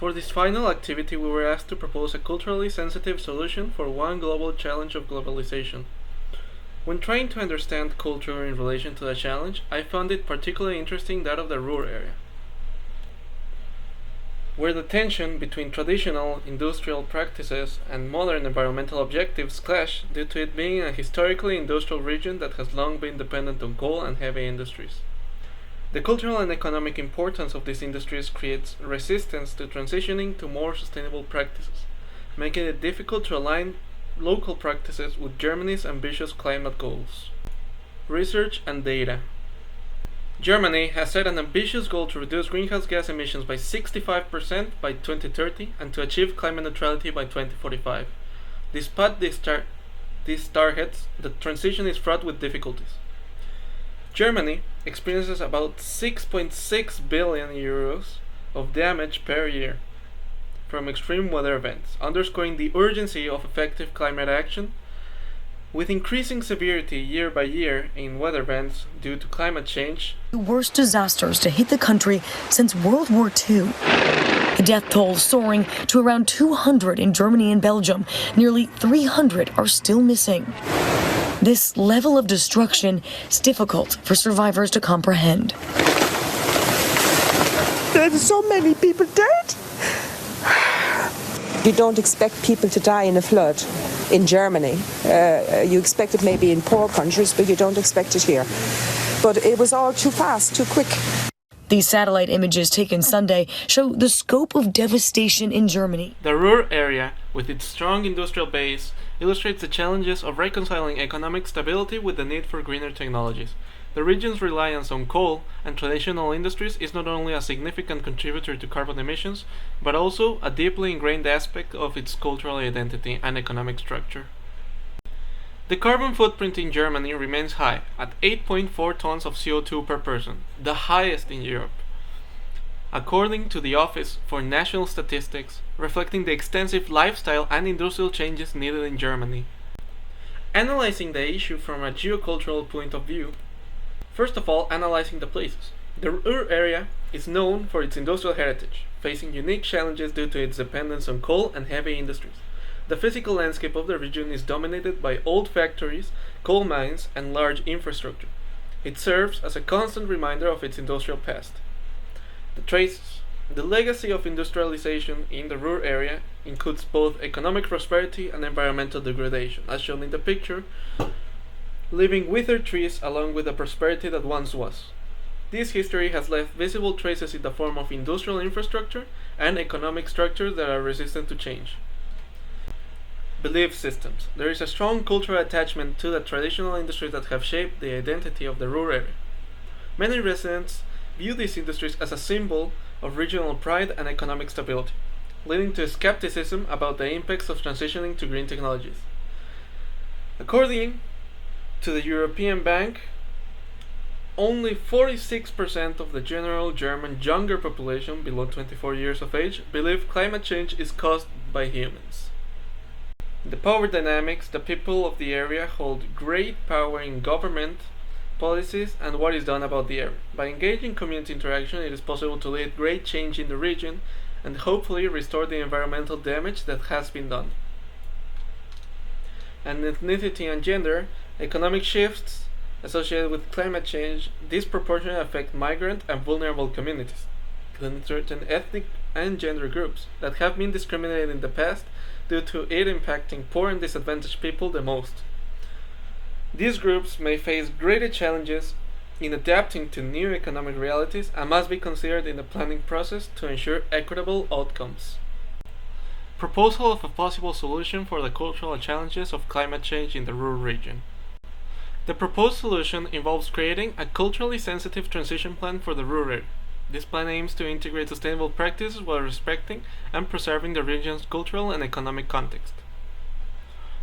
For this final activity, we were asked to propose a culturally sensitive solution for one global challenge of globalization. When trying to understand culture in relation to the challenge, I found it particularly interesting that of the rural area, where the tension between traditional industrial practices and modern environmental objectives clash due to it being a historically industrial region that has long been dependent on coal and heavy industries. The cultural and economic importance of these industries creates resistance to transitioning to more sustainable practices, making it difficult to align local practices with Germany's ambitious climate goals. Research and data. Germany has set an ambitious goal to reduce greenhouse gas emissions by 65% by 2030 and to achieve climate neutrality by 2045. Despite these targets, the transition is fraught with difficulties. Germany experiences about 6.6 billion euros of damage per year from extreme weather events, underscoring the urgency of effective climate action. With increasing severity year by year in weather events due to climate change, the worst disasters to hit the country since World War II. The death toll soaring to around 200 in Germany and Belgium. Nearly 300 are still missing. This level of destruction is difficult for survivors to comprehend. There's so many people dead. You don't expect people to die in a flood in Germany. You expect it maybe in poor countries, but you don't expect it here. But it was all too fast, too quick. These satellite images taken Sunday show the scope of devastation in Germany. The Ruhr area, with its strong industrial base, illustrates the challenges of reconciling economic stability with the need for greener technologies. The region's reliance on coal and traditional industries is not only a significant contributor to carbon emissions, but also a deeply ingrained aspect of its cultural identity and economic structure. The carbon footprint in Germany remains high, at 8.4 tons of CO2 per person, the highest in Europe, according to the Office for National Statistics, reflecting the extensive lifestyle and industrial changes needed in Germany. Analyzing the issue from a geocultural point of view, first of all, analyzing the places. The Ruhr area is known for its industrial heritage, facing unique challenges due to its dependence on coal and heavy industries. The physical landscape of the region is dominated by old factories, coal mines, and large infrastructure. It serves as a constant reminder of its industrial past. The traces. The legacy of industrialization in the Ruhr area includes both economic prosperity and environmental degradation, as shown in the picture, leaving withered trees along with the prosperity that once was. This history has left visible traces in the form of industrial infrastructure and economic structures that are resistant to change. Belief systems. There is a strong cultural attachment to the traditional industries that have shaped the identity of the Ruhr area. Many residents view these industries as a symbol of regional pride and economic stability, leading to skepticism about the impacts of transitioning to green technologies. According to the European Bank, only 46% of the general German younger population below 24 years of age believe climate change is caused by humans. In the power dynamics, the people of the area hold great power in government, policies, and what is done about the area. By engaging community interaction, it is possible to lead great change in the region and hopefully restore the environmental damage that has been done. And ethnicity and gender, economic shifts associated with climate change disproportionately affect migrant and vulnerable communities, including certain ethnic and gender groups that have been discriminated in the past due to it impacting poor and disadvantaged people the most. These groups may face greater challenges in adapting to new economic realities and must be considered in the planning process to ensure equitable outcomes. Proposal of a possible solution for the cultural challenges of climate change in the Ruhr region. The proposed solution involves creating a culturally sensitive transition plan for the Ruhr area. This plan aims to integrate sustainable practices while respecting and preserving the region's cultural and economic context.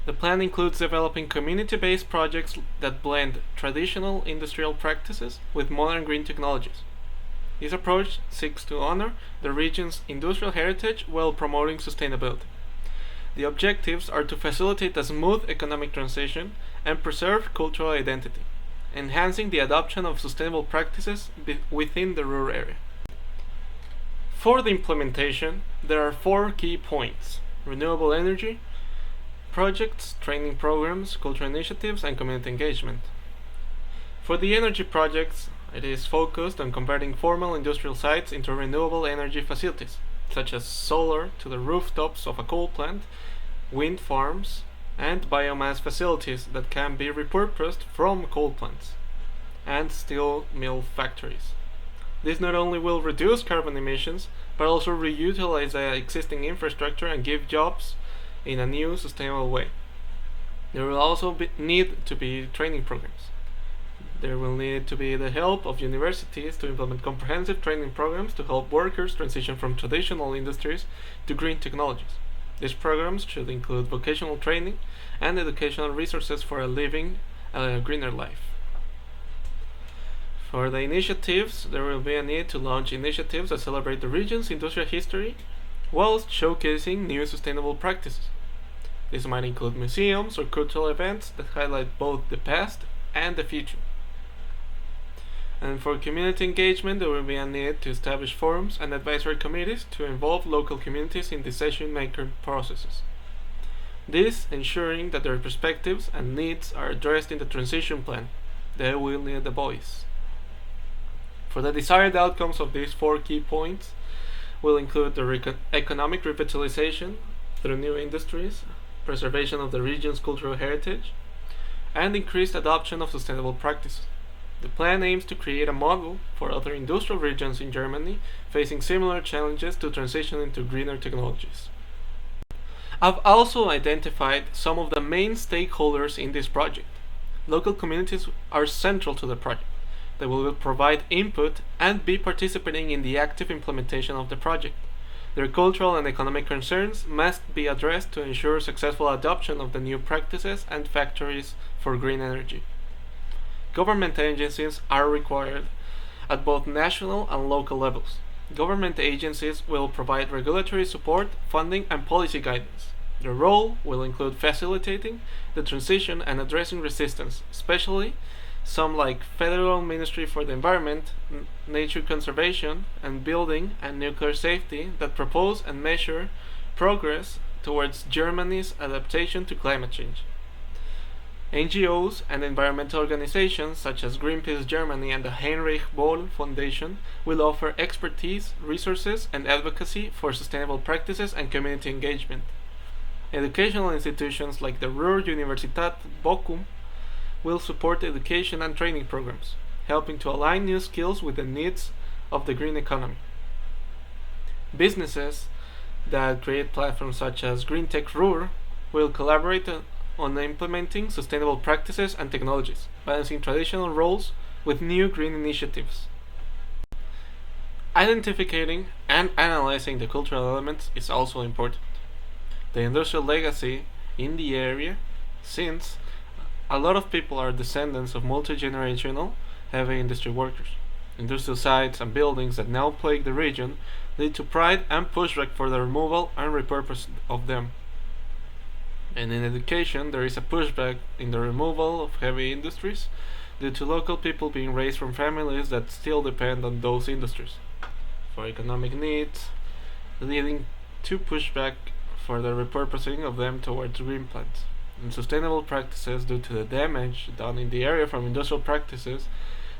The plan includes developing community-based projects that blend traditional industrial practices with modern green technologies. This approach seeks to honor the region's industrial heritage while promoting sustainability. The objectives are to facilitate a smooth economic transition and preserve cultural identity, enhancing the adoption of sustainable practices within the Ruhr area. For the implementation, there are 4 key points: renewable energy projects, training programs, cultural initiatives, and community engagement. For the energy projects, it is focused on converting formal industrial sites into renewable energy facilities, such as solar to the rooftops of a coal plant, wind farms, and biomass facilities that can be repurposed from coal plants, and steel mill factories. This not only will reduce carbon emissions, but also reutilize the existing infrastructure and give jobs in a new, sustainable way. There will also need to be training programs. There will need to be the help of universities to implement comprehensive training programs to help workers transition from traditional industries to green technologies. These programs should include vocational training and educational resources for living a greener life. For the initiatives, there will be a need to launch initiatives that celebrate the region's industrial history whilst showcasing new sustainable practices. This might include museums or cultural events that highlight both the past and the future. And for community engagement, there will be a need to establish forums and advisory committees to involve local communities in decision-making processes. This ensuring that their perspectives and needs are addressed in the transition plan. They will need a voice. For the desired outcomes of these 4 key points will include the economic revitalization through new industries, preservation of the region's cultural heritage, and increased adoption of sustainable practices. The plan aims to create a model for other industrial regions in Germany facing similar challenges to transition into greener technologies. I've also identified some of the main stakeholders in this project. Local communities are central to the project. They will provide input and be participating in the active implementation of the project. Their cultural and economic concerns must be addressed to ensure successful adoption of the new practices and factories for green energy. Government agencies are required at both national and local levels. Government agencies will provide regulatory support, funding, and policy guidance. Their role will include facilitating the transition and addressing resistance, especially some like Federal Ministry for the Environment, Nature Conservation, and Building and Nuclear Safety that propose and measure progress towards Germany's adaptation to climate change. NGOs and environmental organizations such as Greenpeace Germany and the Heinrich Böll Foundation will offer expertise, resources, and advocacy for sustainable practices and community engagement. Educational institutions like the Ruhr-Universität Bochum will support education and training programs, helping to align new skills with the needs of the green economy. Businesses that create platforms such as GreenTech Ruhr will collaborate on implementing sustainable practices and technologies, balancing traditional roles with new green initiatives. Identifying and analyzing the cultural elements is also important. The industrial legacy in the area, since a lot of people are descendants of multi-generational heavy industry workers. Industrial sites and buildings that now plague the region lead to pride and pushback for the removal and repurposing of them. And in education, there is a pushback in the removal of heavy industries due to local people being raised from families that still depend on those industries for economic needs, leading to pushback for the repurposing of them towards green plants. In sustainable practices, due to the damage done in the area from industrial practices,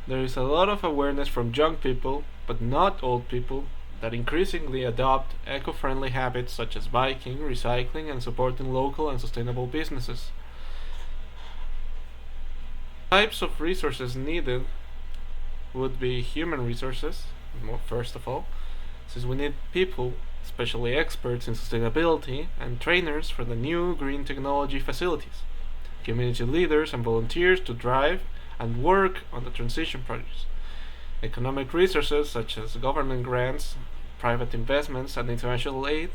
there is a lot of awareness from young people, but not old people, that increasingly adopt eco-friendly habits such as biking, recycling, and supporting local and sustainable businesses. Types of resources needed would be human resources, first of all, since we need people, especially experts in sustainability, and trainers for the new green technology facilities, community leaders and volunteers to drive and work on the transition projects, economic resources such as government grants, private investments, and international aid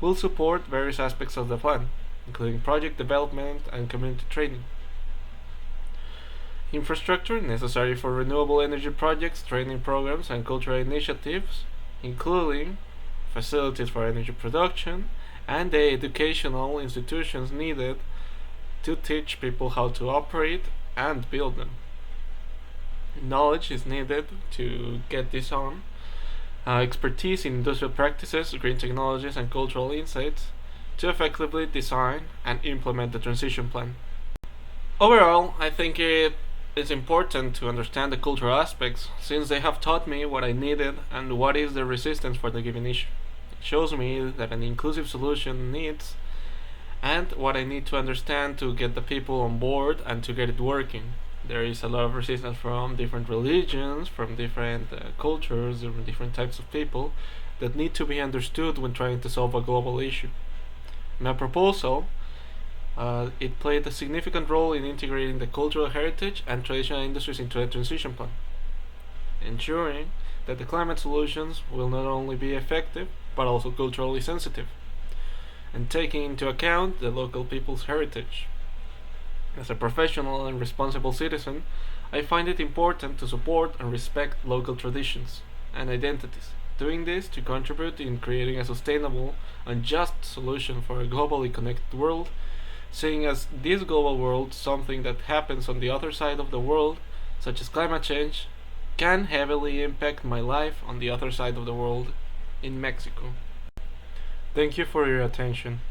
will support various aspects of the plan, including project development and community training. Infrastructure necessary for renewable energy projects, training programs, and cultural initiatives, including facilities for energy production, and the educational institutions needed to teach people how to operate and build them. Knowledge is needed to get this on, expertise in industrial practices, green technologies, and cultural insights to effectively design and implement the transition plan. Overall, I think it is important to understand the cultural aspects since they have taught me what I needed and what is the resistance for the given issue. It shows me that an inclusive solution needs and what I need to understand to get the people on board and to get it working. There is a lot of resistance from different religions, from different cultures, from different types of people that need to be understood when trying to solve a global issue. My proposal, it played a significant role in integrating the cultural heritage and traditional industries into a transition plan, ensuring that the climate solutions will not only be effective but also culturally sensitive, and taking into account the local people's heritage. As a professional and responsible citizen, I find it important to support and respect local traditions and identities, doing this to contribute in creating a sustainable and just solution for a globally connected world, seeing as this global world something that happens on the other side of the world, such as climate change, can heavily impact my life on the other side of the world in Mexico. Thank you for your attention.